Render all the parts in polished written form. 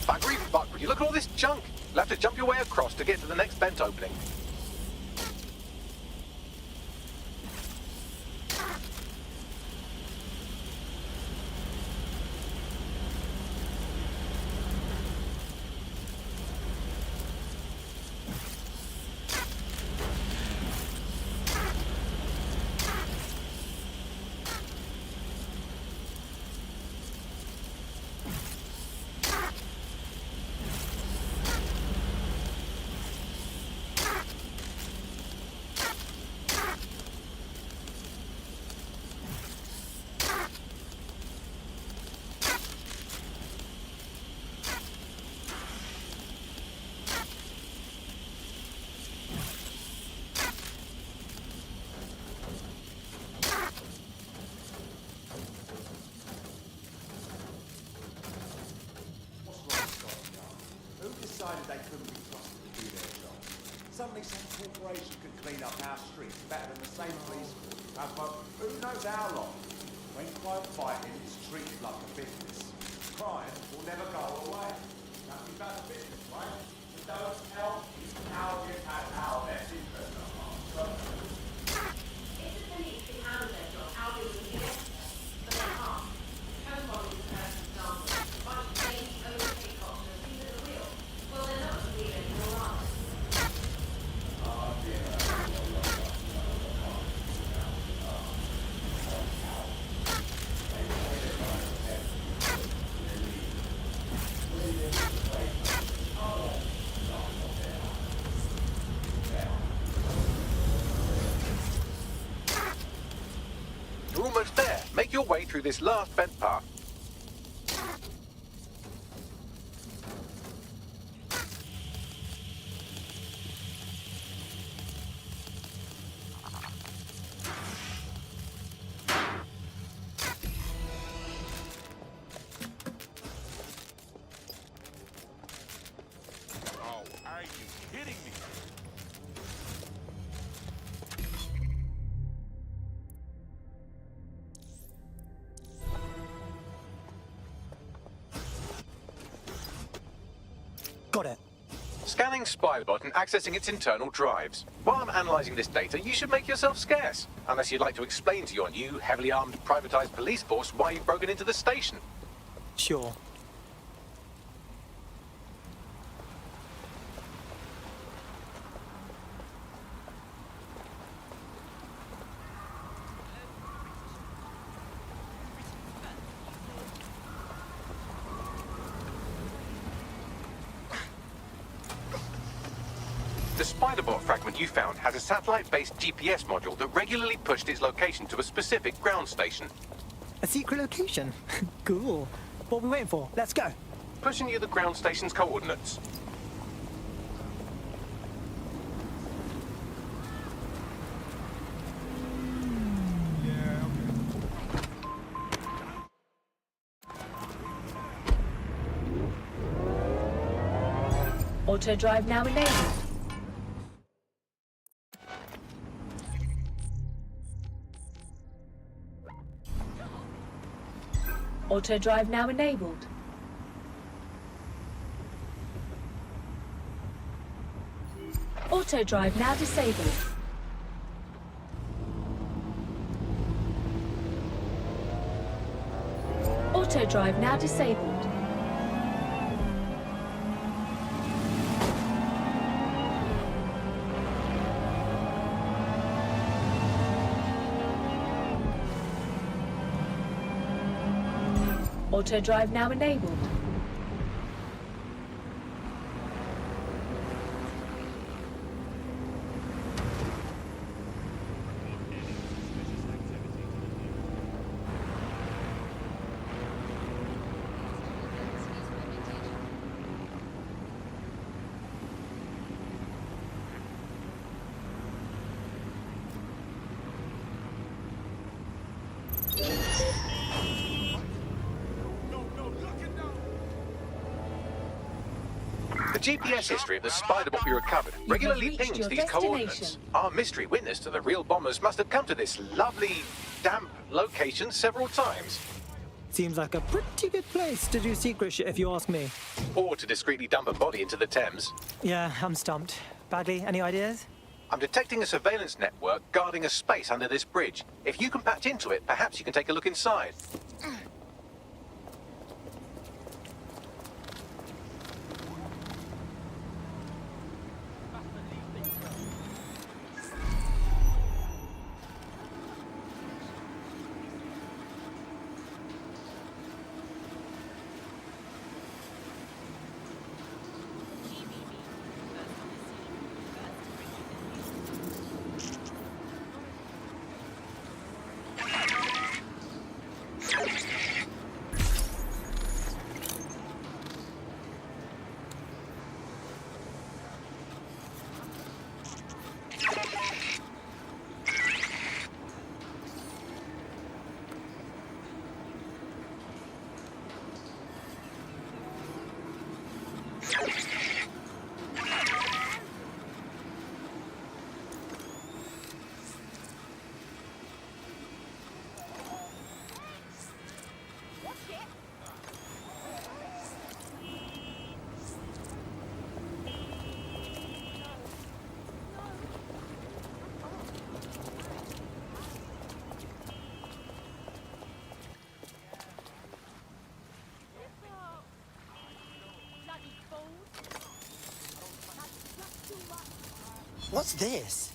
Buggery fuck, would you look at all this junk? You'll have to jump your way across to get to the next vent opening. They couldn't be trusted to do their job. Suddenly some corporation could clean up our streets better than the same police force. But who knows how long? When crime fighting is treated like a business, crime will never go away. Nothing but a business, right? So don't help me how you have our best interest at heart. If the police can handle their job, how they will be better. But they can't. Code model is a perfect example. A bunch of planes overtake cops and things that are real. Well, they're not to be anymore, are they? You're almost there. Make your way through this last vent path. Oh, are you kidding me? Got it. Scanning Spiderbot and accessing its internal drives. While I'm analysing this data, you should make yourself scarce. Unless you'd like to explain to your new, heavily armed, privatised police force why you've broken into the station. Sure. The Spiderbot fragment you found has a satellite-based GPS module that regularly pushed its location to a specific ground station. A secret location? Cool. What are we waiting for? Let's go. Pushing you the ground station's coordinates. Auto drive now enabled. Auto drive now enabled. Auto drive now disabled. Auto drive now disabled. Auto drive now enabled. The GPS history of the Spiderbot we recovered regularly reached pings your these destination. coordinates. Our mystery witness to the real bombers must have come to this lovely, damp location several times. Seems like a pretty good place to do secret shit if you ask me. Or to discreetly dump a body into the Thames. Yeah, I'm stumped. Bagley, any ideas? I'm detecting a surveillance network guarding a space under this bridge. If you can patch into it, perhaps you can take a look inside. What's this?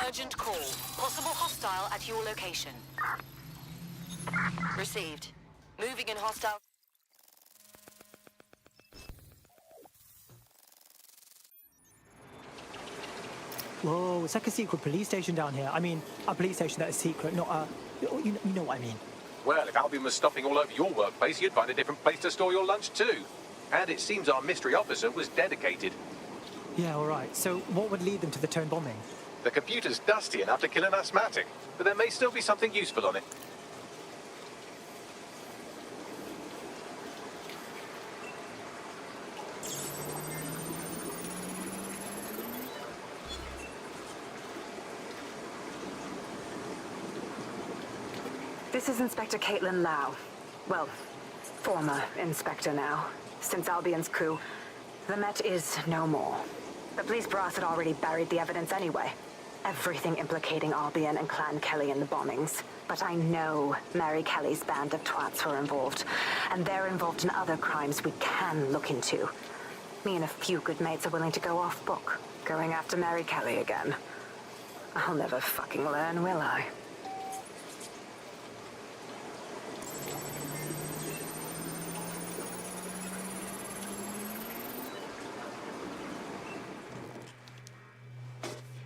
Urgent call. Possible hostile at your location. Received. Moving in hostile. Whoa, it's like a secret police station down here. I mean, a police station that is secret, not a... You know what I mean. Well, if Albion was stopping all over your workplace, you'd find a different place to store your lunch too. And it seems our mystery officer was dedicated. Yeah, all right. So what would lead them to the Tone bombing? The computer's dusty enough to kill an asthmatic, but there may still be something useful on it. This is Inspector Caitlin Lau. Well, former inspector now. Since Albion's coup, the Met is no more. The police brass had already buried the evidence anyway. Everything implicating Albion and Clan Kelly in the bombings. But I know Mary Kelly's band of twats were involved. And they're involved in other crimes we can look into. Me and a few good mates are willing to go off book, going after Mary Kelly again. I'll never fucking learn, will I?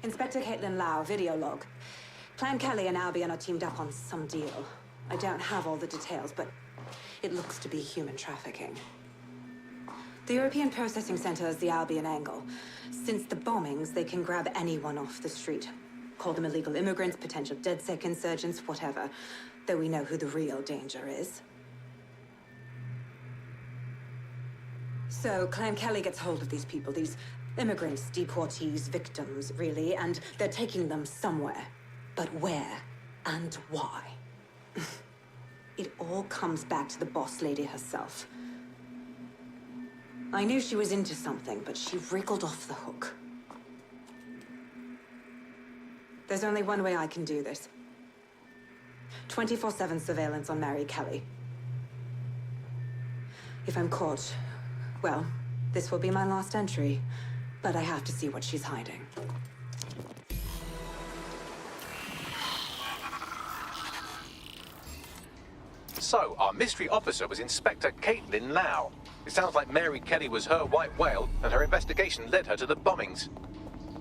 Inspector Caitlin Lau, video log. Clan Kelly and Albion are teamed up on some deal. I don't have all the details, but it looks to be human trafficking. The European Processing Center is the Albion angle. Since the bombings, they can grab anyone off the street. Call them illegal immigrants, potential DedSec insurgents, whatever. Though we know who the real danger is. So, Clan Kelly gets hold of these people, these immigrants, deportees, victims, really, and they're taking them somewhere. But where and why? It all comes back to the boss lady herself. I knew she was into something, but she wriggled off the hook. There's only one way I can do this. 24/7 surveillance on Mary Kelly. If I'm caught, well, this will be my last entry. But I have to see what she's hiding. So, our mystery officer was Inspector Caitlin Lau. It sounds like Mary Kelly was her white whale, and her investigation led her to the bombings.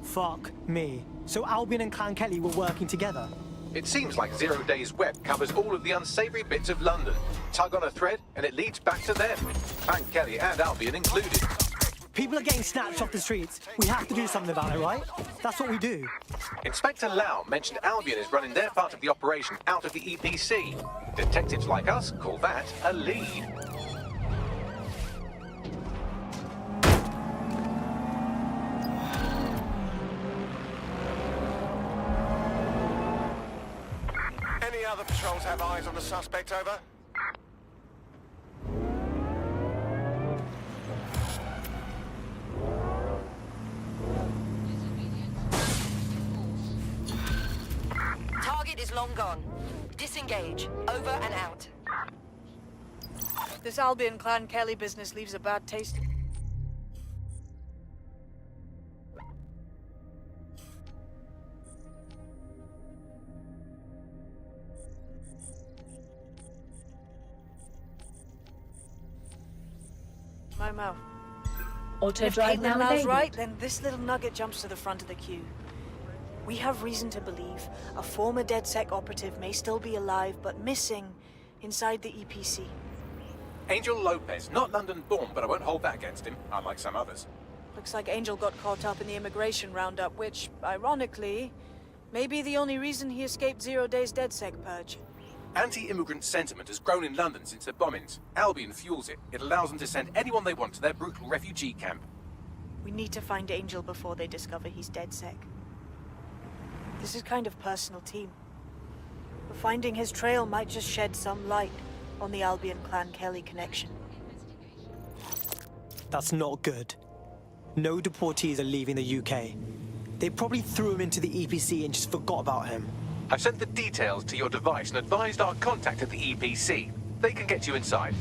Fuck me. So Albion and Clan Kelly were working together? It seems like 0 Days Web covers all of the unsavory bits of London. Tug on a thread, and it leads back to them. Clan Kelly and Albion included. People are getting snatched off the streets. We have to do something about it, right? That's what we do. Inspector Lau mentioned Albion is running their part of the operation out of the EPC. Detectives like us call that a lead. Any other patrols have eyes on the suspect, over? Target is long gone. Disengage. Over and out. This Albion Clan Kelly business leaves a bad taste. My mouth. Auto If drive Caitlin now Lau's enabled. right, then this little nugget jumps to the front of the queue. We have reason to believe a former DedSec operative may still be alive, but missing inside the EPC. Angel Lopez, not London-born, but I won't hold that against him, unlike some others. Looks like Angel got caught up in the immigration roundup, which, ironically, may be the only reason he escaped 0 Days DedSec purge. Anti-immigrant sentiment has grown in London since the bombings. Albion fuels it. It allows them to send anyone they want to their brutal refugee camp. We need to find Angel before they discover he's DedSec. This is kind of personal, team. But finding his trail might just shed some light on the Albion Clan Kelly connection. That's not good. No deportees are leaving the UK. They probably threw him into the EPC and just forgot about him. I've sent the details to your device and advised our contact at the EPC. They can get you inside.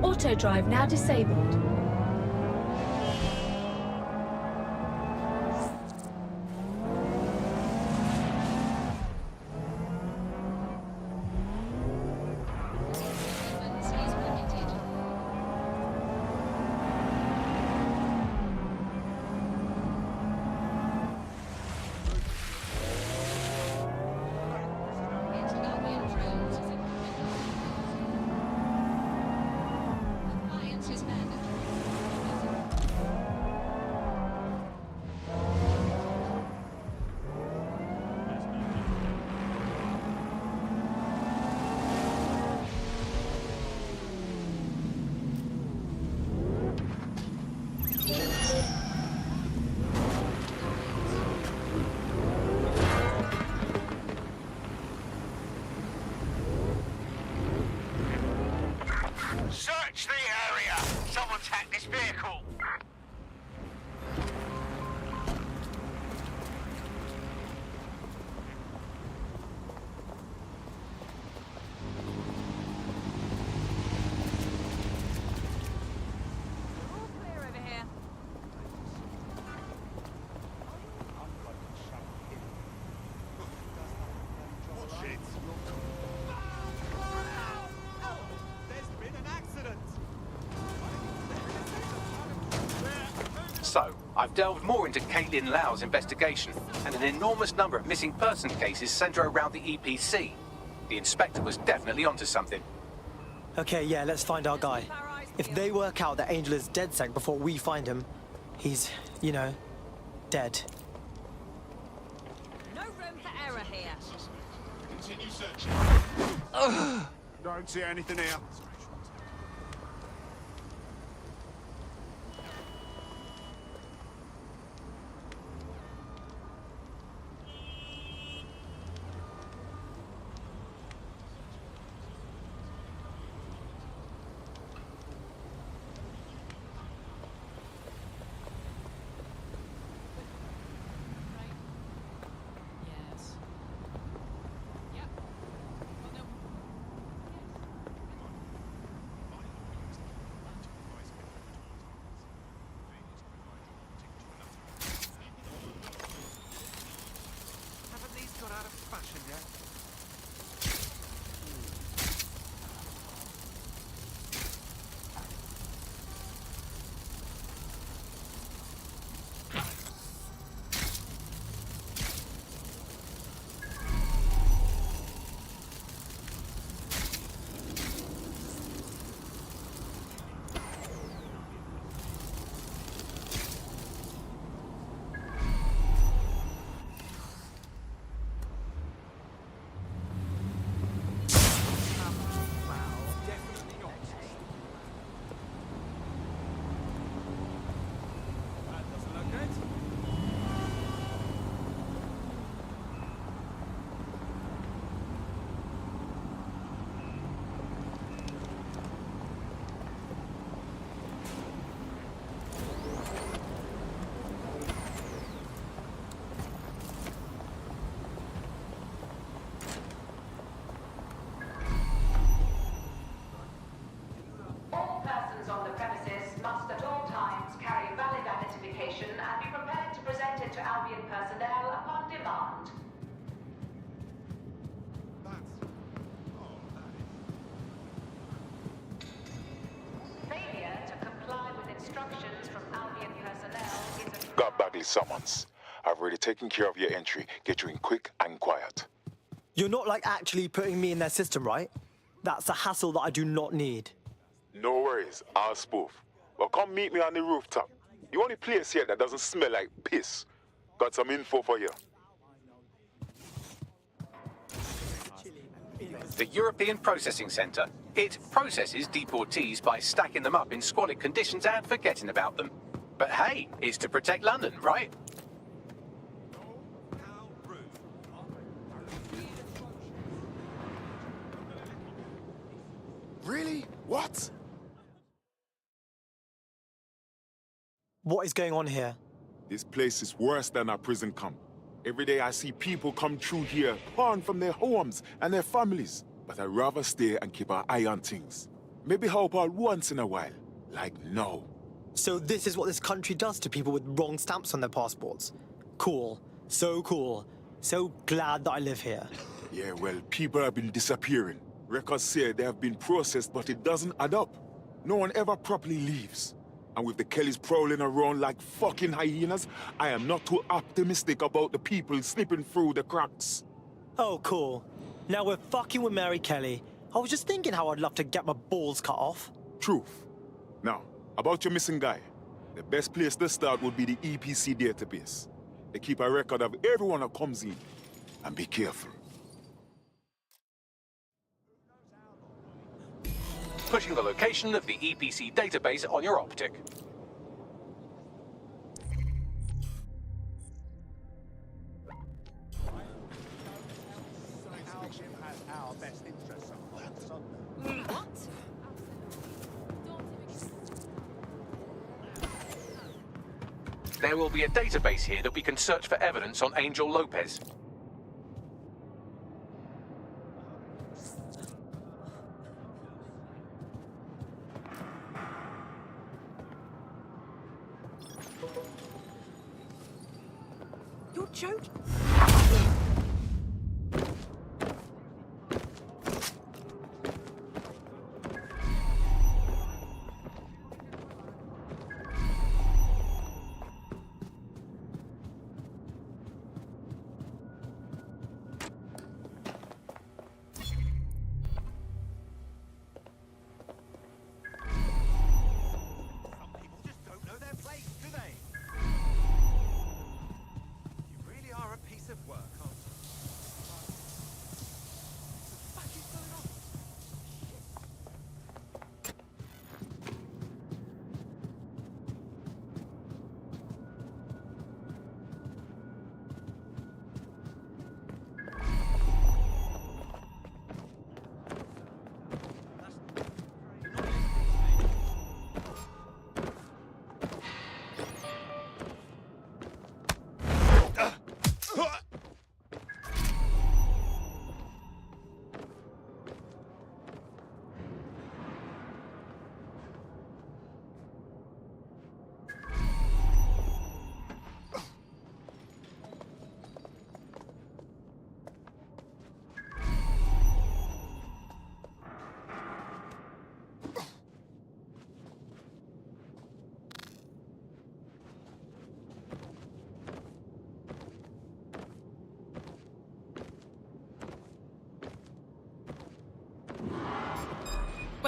Auto drive now disabled. So, I've delved more into Caitlin Lau's investigation, and an enormous number of missing person cases center around the EPC. The inspector was definitely onto something. Okay, yeah, let's find our guy. If they work out that Angel is dead sec before we find him, he's, you know, dead. No room for error here. Continue searching. Don't see anything here. Yes. Yep. Well, no. Haven't these got out of fashion yet? All persons on the premises must at all times carry valid identification and be prepared to present it to Albion personnel upon demand. Failure to comply with instructions from Albion personnel is a... Got Bagley summons. I've already taken care of your entry. Get you in quick and quiet. You're not like actually putting me in their system, right? That's a hassle that I do not need. No worries, I'll spoof. Well, come meet me on the rooftop. The only place here that doesn't smell like piss. Got some info for you. The European Processing Centre. It processes deportees by stacking them up in squalid conditions and forgetting about them. But hey, it's to protect London, right? Really? What? What is going on here? This place is worse than a prison camp. Every day I see people come through here, torn from their homes and their families. But I'd rather stay and keep an eye on things. Maybe help out once in a while, like now. So this is what this country does to people with wrong stamps on their passports. Cool. So cool. So glad that I live here. Yeah, well, people have been disappearing. Records say they have been processed, but it doesn't add up. No one ever properly leaves. And with the Kellys prowling around like fucking hyenas, I am not too optimistic about the people slipping through the cracks. Oh, cool. Now we're fucking with Mary Kelly. I was just thinking how I'd love to get my balls cut off. Truth. Now, about your missing guy. The best place to start would be the EPC database. They keep a record of everyone that comes in. And be careful. Pushing the location of the EPC database on your optic. Albion has our best interests at heart. What? There will be a database here that we can search for evidence on Angel Lopez. You're joking?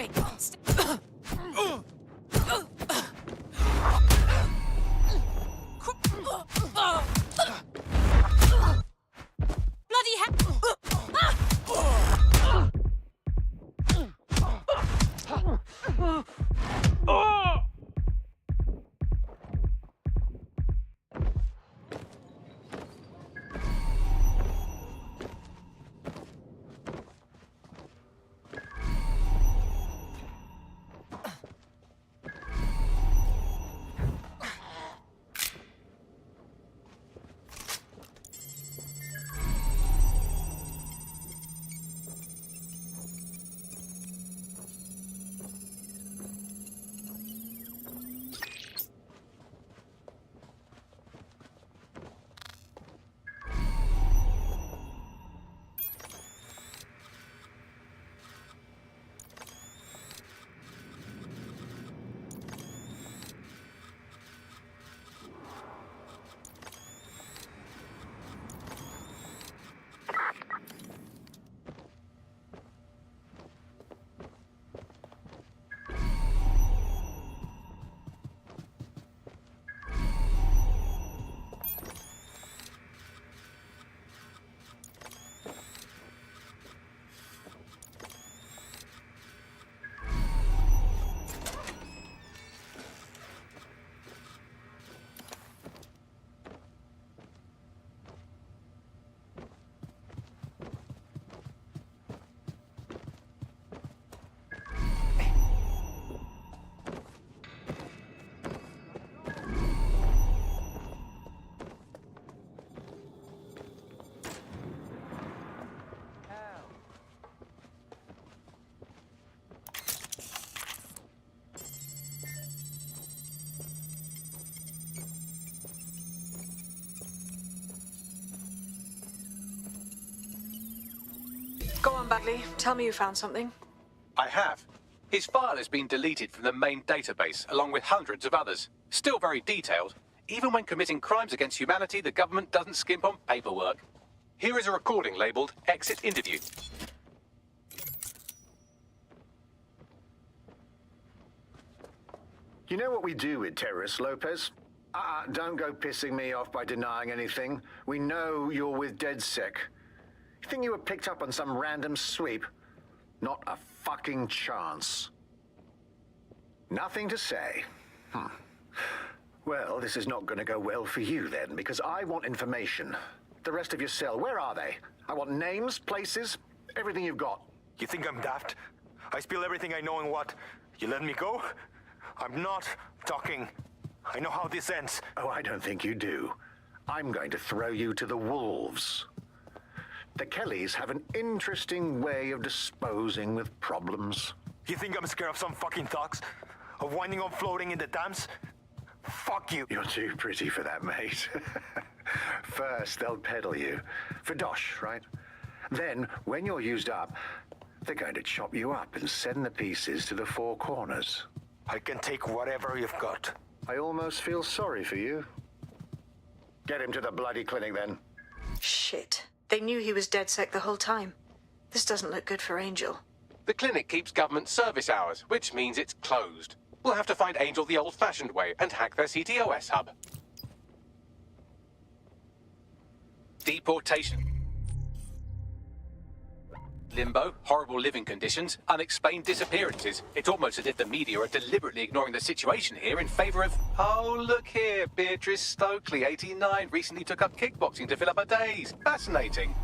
Wait. Bloody hell! Go on, Bagley. Tell me you found something. I have. His file has been deleted from the main database, along with hundreds of others. Still very detailed. Even when committing crimes against humanity, the government doesn't skimp on paperwork. Here is a recording labelled Exit Interview. You know what we do with terrorists, Lopez? Don't go pissing me off by denying anything. We know you're with DedSec. You think you were picked up on some random sweep? Not a fucking chance. Nothing to say. Well, this is not going to go well for you then, because I want information. The rest of your cell, where are they? I want names, places, everything you've got. You think I'm daft? I spill everything I know and what? You let me go? I'm not talking. I know how this ends. Oh, I don't think you do. I'm going to throw you to the wolves. The Kellys have an interesting way of disposing with problems. You think I'm scared of some fucking thugs? Of winding up floating in the dams? Fuck you. You're too pretty for that, mate. First, they'll peddle you. For dosh, right? Then, when you're used up, they're going to chop you up and send the pieces to the four corners. I can take whatever you've got. I almost feel sorry for you. Get him to the bloody clinic, then. Shit. They knew he was DedSec the whole time. This doesn't look good for Angel. The clinic keeps government service hours, which means it's closed. We'll have to find Angel the old-fashioned way and hack their CTOS hub. Deportation. Limbo, horrible living conditions, unexplained disappearances. It's almost as if the media are deliberately ignoring the situation here in favour of... Oh, look here, Beatrice Stokely, 89, recently took up kickboxing to fill up her days. Fascinating.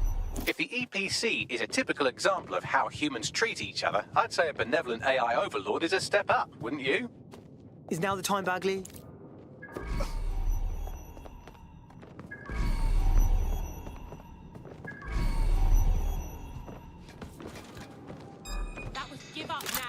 If the EPC is a typical example of how humans treat each other, I'd say a benevolent AI overlord is a step up, wouldn't you? Is now the time, Bagley? That was give up now.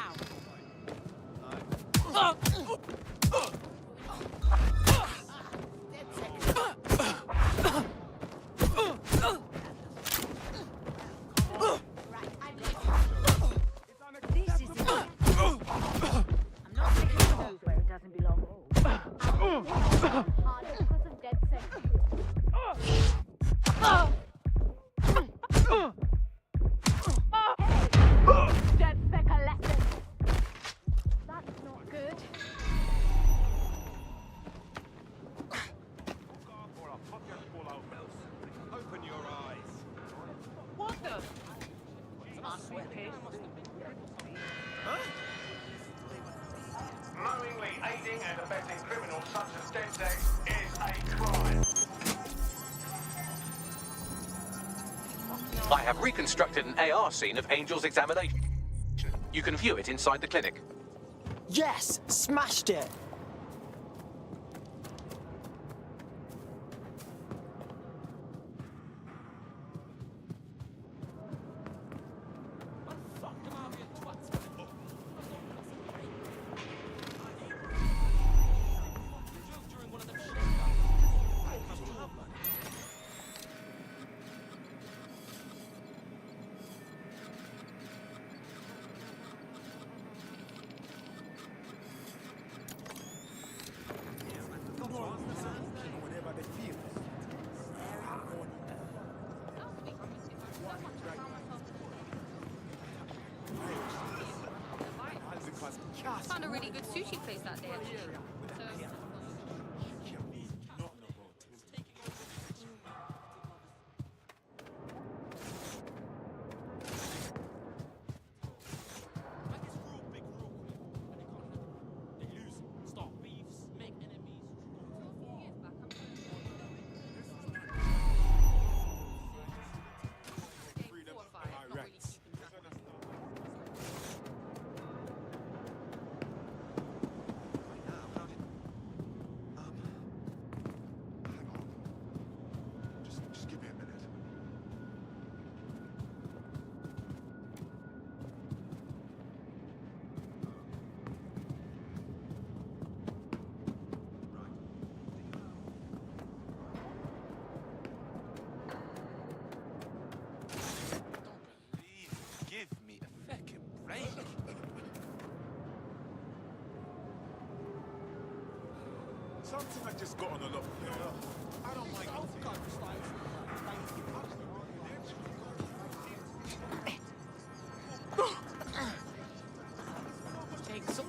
have reconstructed an AR scene of Angel's examination. You can view it inside the clinic. Yes! Smashed it! Found a really good sushi place that day, actually. Just give me a minute. Give me a fucking break. Something I just got on a lot. I don't like Take some.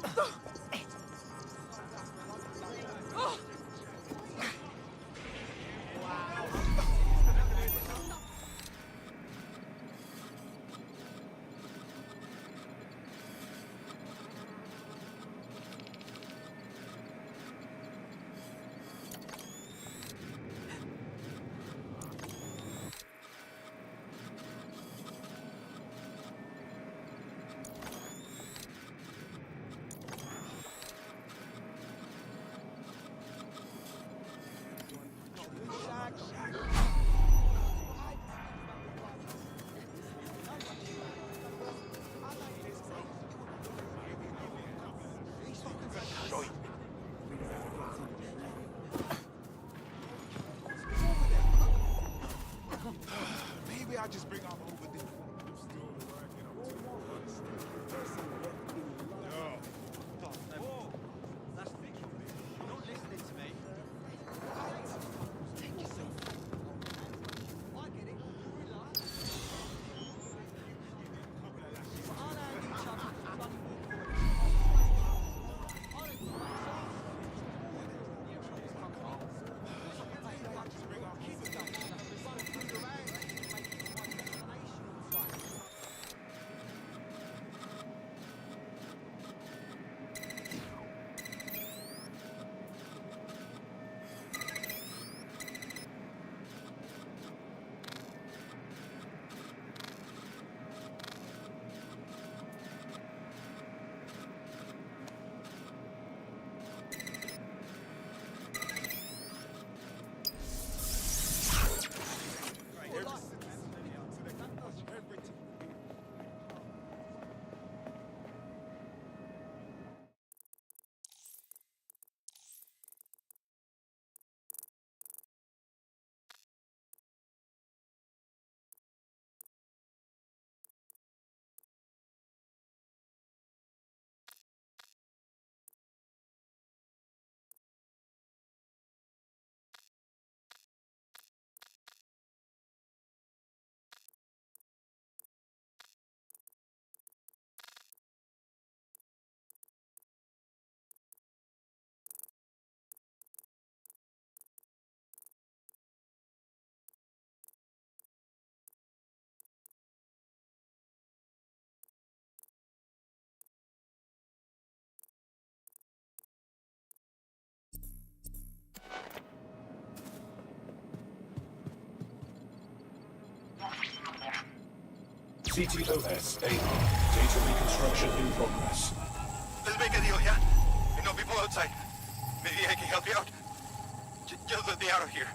CTOS AR. Data reconstruction in progress. Let's make a deal, yeah? You know people outside. Maybe I can help you out. Just let me out of here.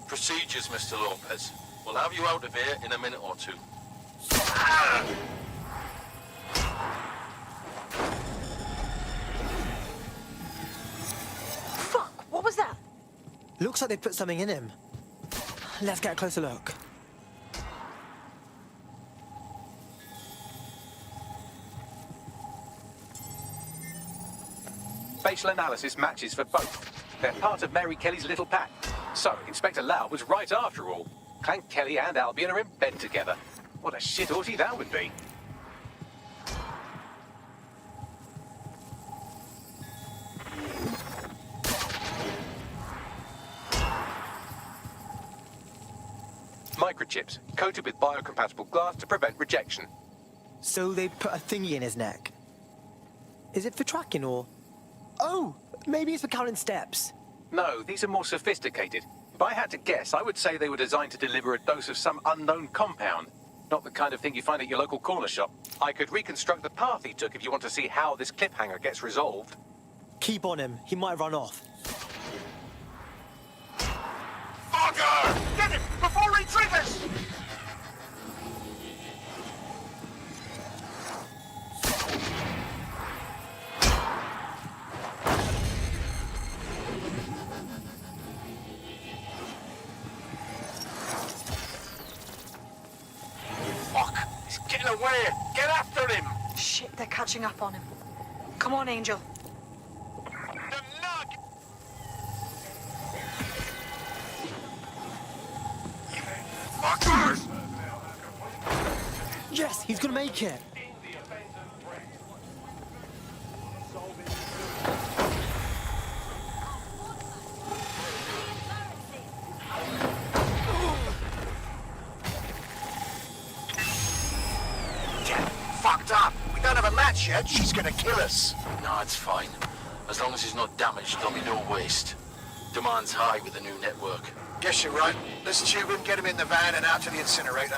Procedures, Mr. Lopez. We'll have you out of here in a minute or two. Fuck, what was that? Looks like they put something in him. Let's get a closer look. Facial analysis matches for both. They're part of Mary Kelly's little pack. So, Inspector Lau was right after all. Clank Kelly and Albion are in bed together. What a shit orgy that would be. Microchips, coated with biocompatible glass to prevent rejection. So they put a thingy in his neck. Is it for tracking or... Oh, maybe it's for counting steps. No, these are more sophisticated. If I had to guess, I would say they were designed to deliver a dose of some unknown compound. Not the kind of thing you find at your local corner shop. I could reconstruct the path he took if you want to see how this cliffhanger gets resolved. Keep on him. He might run off. Fucker! Get him before he triggers! Getting away! Get after him! Shit, they're catching up on him. Come on, Angel. Fuckers! Yes, he's gonna make it. Fucked up. We don't have a match yet. She's gonna kill us. No, it's fine. As long as he's not damaged, there'll be no waste. Demand's high with the new network. Guess you're right. Let's tube him, get him in the van and out to the incinerator.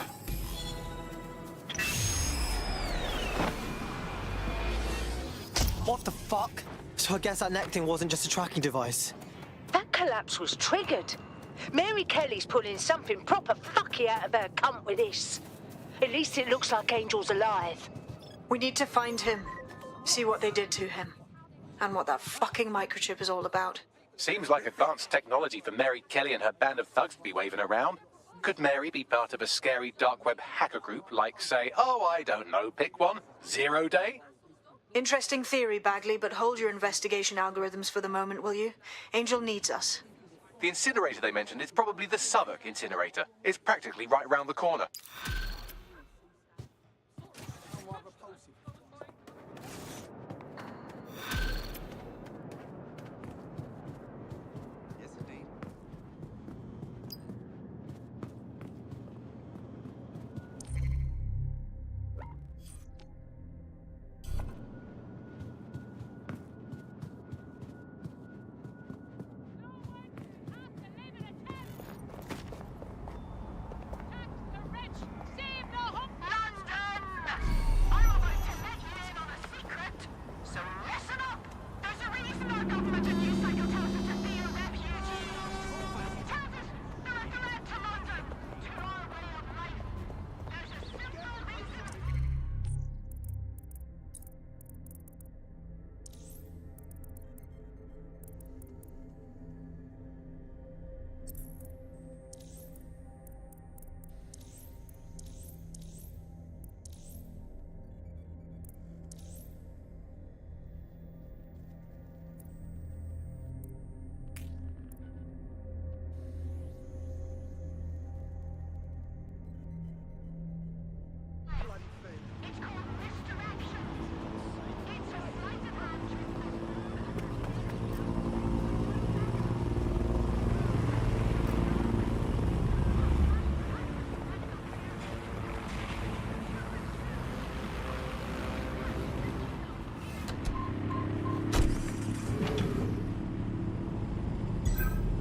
What the fuck? So I guess that neck thing wasn't just a tracking device. That collapse was triggered. Mary Kelly's pulling something proper fucky out of her cunt with this. At least it looks like Angel's alive. We need to find him. See what they did to him. And what that fucking microchip is all about. Seems like advanced technology for Mary Kelly and her band of thugs to be waving around. Could Mary be part of a scary dark web hacker group like, say, oh, I don't know, pick one, 0 Day? Interesting theory, Bagley, but hold your investigation algorithms for the moment, will you? Angel needs us. The incinerator they mentioned is probably the Southwark incinerator. It's practically right round the corner.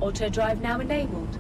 Auto drive now enabled.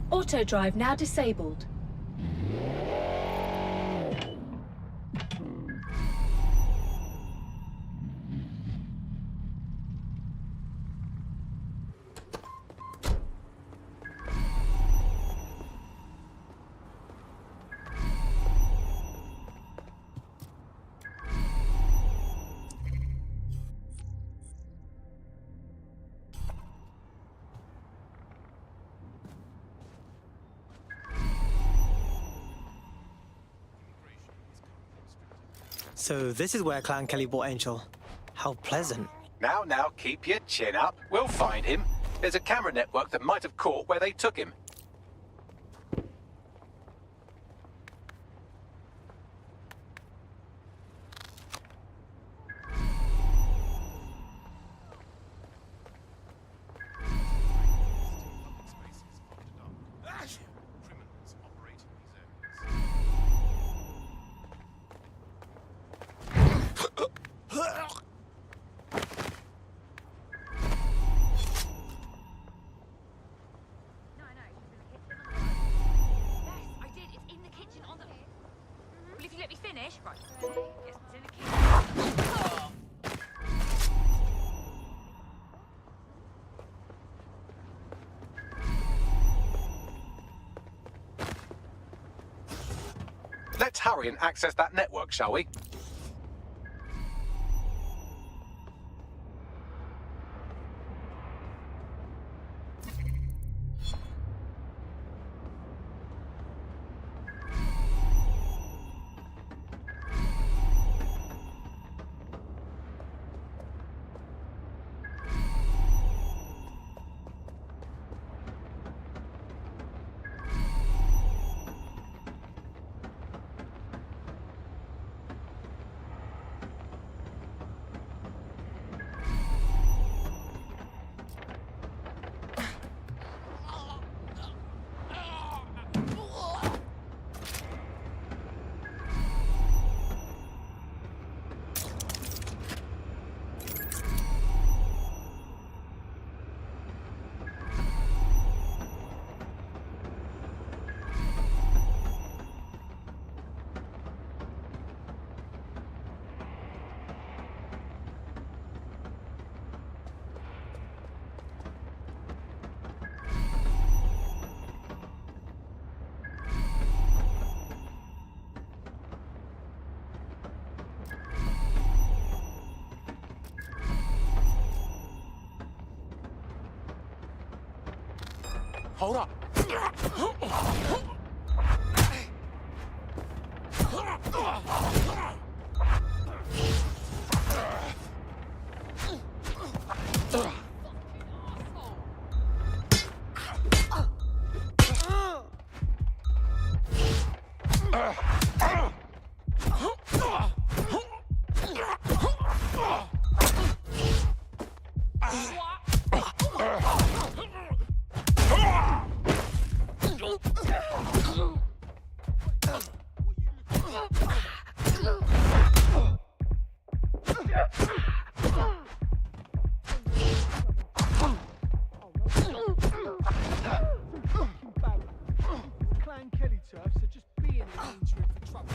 Auto drive now disabled. So this is where Clan Kelly bought Angel. How pleasant. Now, keep your chin up. We'll find him. There's a camera network that might have caught where they took him. Let's hurry and access that network, shall we? Hold up. Clan Kelly turf, so just be in it means you're in for trouble.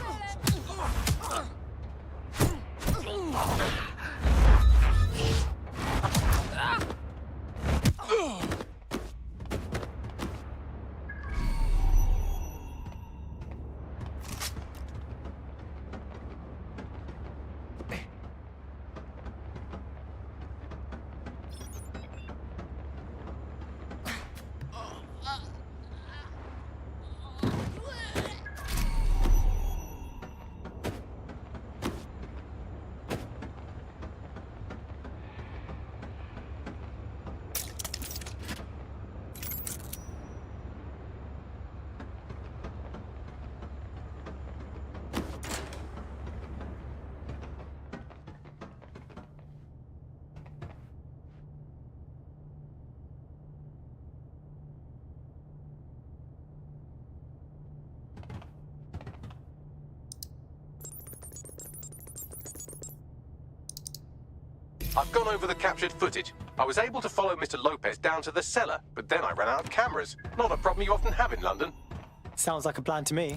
I've gone over the captured footage. I was able to follow Mr. Lopez down to the cellar, but then I ran out of cameras. Not a problem you often have in London. Sounds like a plan to me.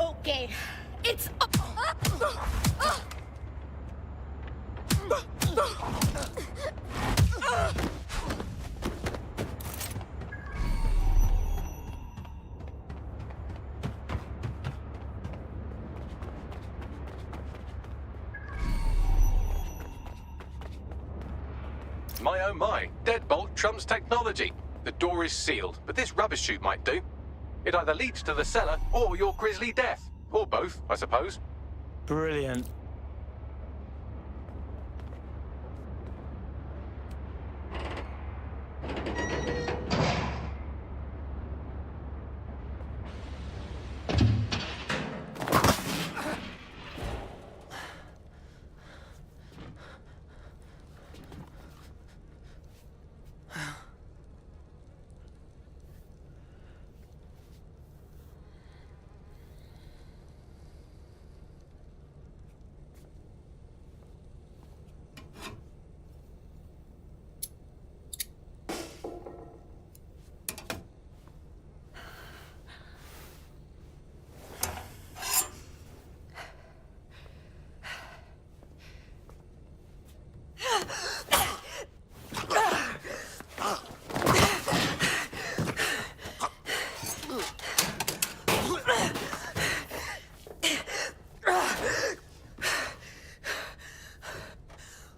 Okay, it's up. My oh my, deadbolt trumps technology. The door is sealed, but this rubbish chute might do. It either leads to the cellar or your grisly death. Or both, I suppose. Brilliant.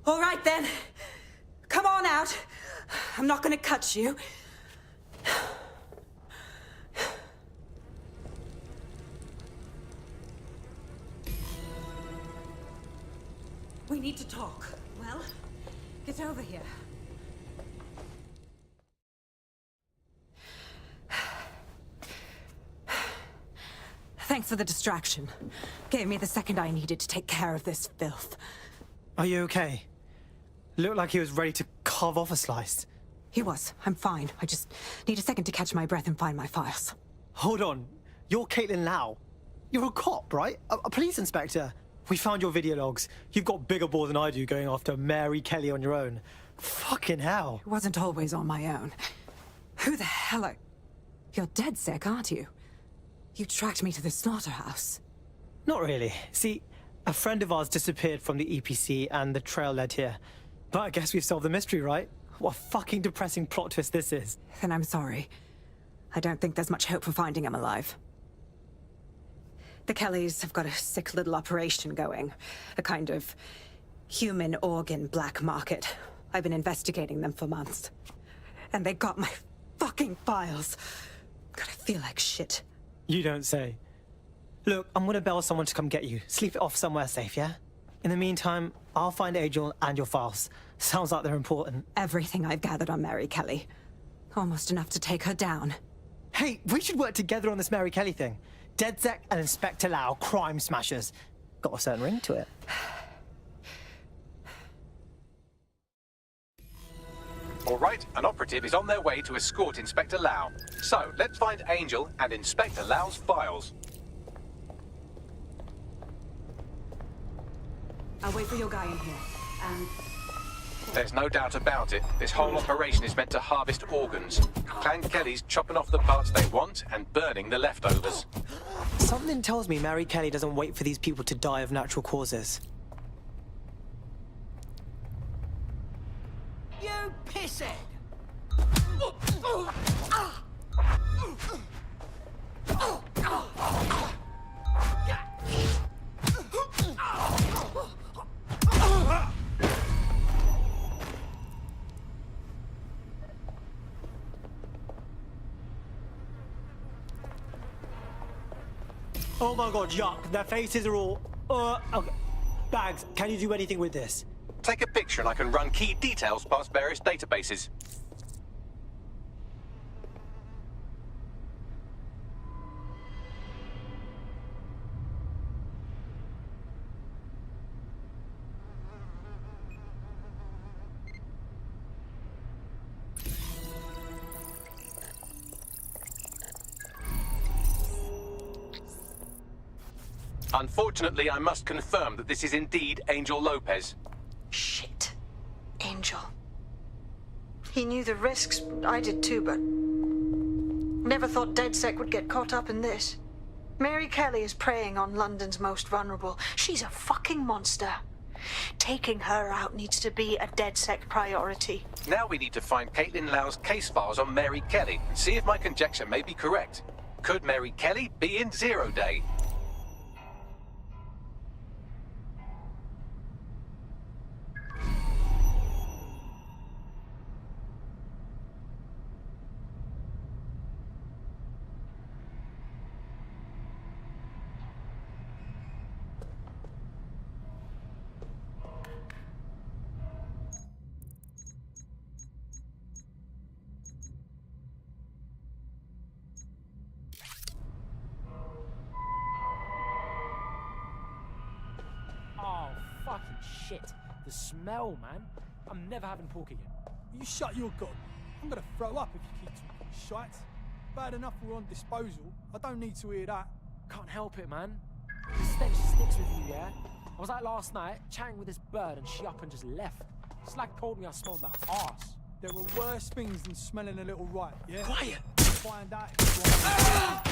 All right, then. Come on out. I'm not gonna cut you. We need to talk. Well, get over here. Thanks for the distraction. Gave me the second I needed to take care of this filth. Are you okay? Looked like he was ready to carve off a slice. He was. I'm fine. I just need a second to catch my breath and find my files. Hold on. You're Caitlin Lau. You're a cop, right? A police inspector. We found your video logs. You've got bigger balls than I do going after Mary Kelly on your own. Fucking hell. It wasn't always on my own. Who the hell are... You're dead sick, aren't you? You tracked me to the slaughterhouse. Not really. See, a friend of ours disappeared from the EPC and the trail led here. But I guess we've solved the mystery, right? What a fucking depressing plot twist this is. Then I'm sorry. I don't think there's much hope for finding him alive. The Kellys have got a sick little operation going. A kind of human organ black market. I've been investigating them for months. And they got my fucking files. God, I feel like shit. You don't say. Look, I'm gonna bell someone to come get you. Sleep it off somewhere safe, yeah? In the meantime, I'll find Angel and your files. Sounds like they're important. Everything I've gathered on Mary Kelly. Almost enough to take her down. Hey, we should work together on this Mary Kelly thing. DedSec and Inspector Lau, crime smashers. Got a certain ring to it. All right, an operative is on their way to escort Inspector Lau. So, let's find Angel and Inspector Lau's files. I'll wait for your guy in here. And... There's no doubt about it. This whole operation is meant to harvest organs. Clan Kelly's chopping off the parts they want and burning the leftovers. Something tells me Mary Kelly doesn't wait for these people to die of natural causes. You pisshead! Oh my god, yuck. Their faces are all... okay. Bags, can you do anything with this? Take a picture and I can run key details past various databases. Unfortunately, I must confirm that this is indeed Angel Lopez. Shit. Angel. He knew the risks. I did too, but... never thought DedSec would get caught up in this. Mary Kelly is preying on London's most vulnerable. She's a fucking monster. Taking her out needs to be a DedSec priority. Now we need to find Caitlin Lau's case files on Mary Kelly and see if my conjecture may be correct. Could Mary Kelly be in Zero Day? Oh, fucking shit. The smell, man. I'm never having pork again. You shut your gob. I'm gonna throw up if you keep talking shite. Bad enough we're on disposal. I don't need to hear that. Can't help it, man. The stench sticks with you, yeah? I was out last night, chatting with this bird, and she up and just left. Slag told me I smelled like arse. There were worse things than smelling a little right, yeah? Quiet! Find out if you want.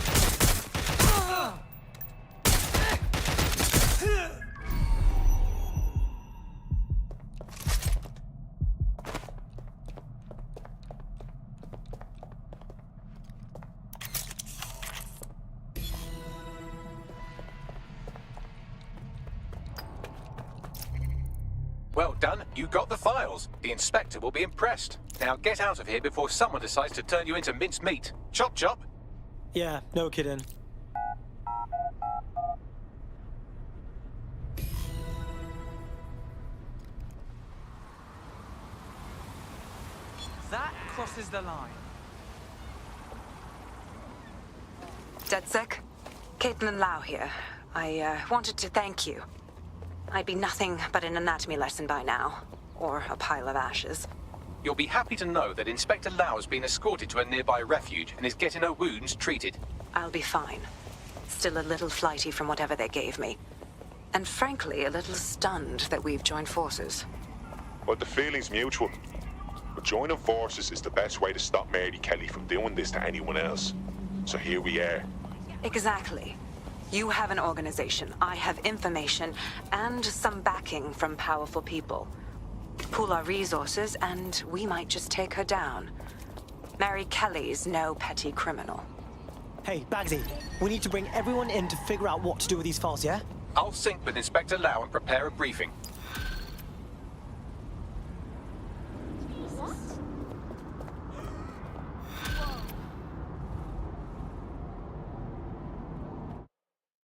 Well done, you got the files. The inspector will be impressed. Now get out of here before someone decides to turn you into minced meat. Chop chop! Yeah, no kidding. That crosses the line. DedSec? Caitlin Lau here. I wanted to thank you. I'd be nothing but an anatomy lesson by now. Or a pile of ashes. You'll be happy to know that Inspector Lau has been escorted to a nearby refuge and is getting her wounds treated. I'll be fine. Still a little flighty from whatever they gave me. And frankly, a little stunned that we've joined forces. Well, the feeling's mutual. But joining forces is the best way to stop Mary Kelly from doing this to anyone else. So here we are. Exactly. You have an organization, I have information, and some backing from powerful people. Pool our resources, and we might just take her down. Mary Kelly's no petty criminal. Hey, Bagsy, we need to bring everyone in to figure out what to do with these files, yeah? I'll sync with Inspector Lau and prepare a briefing.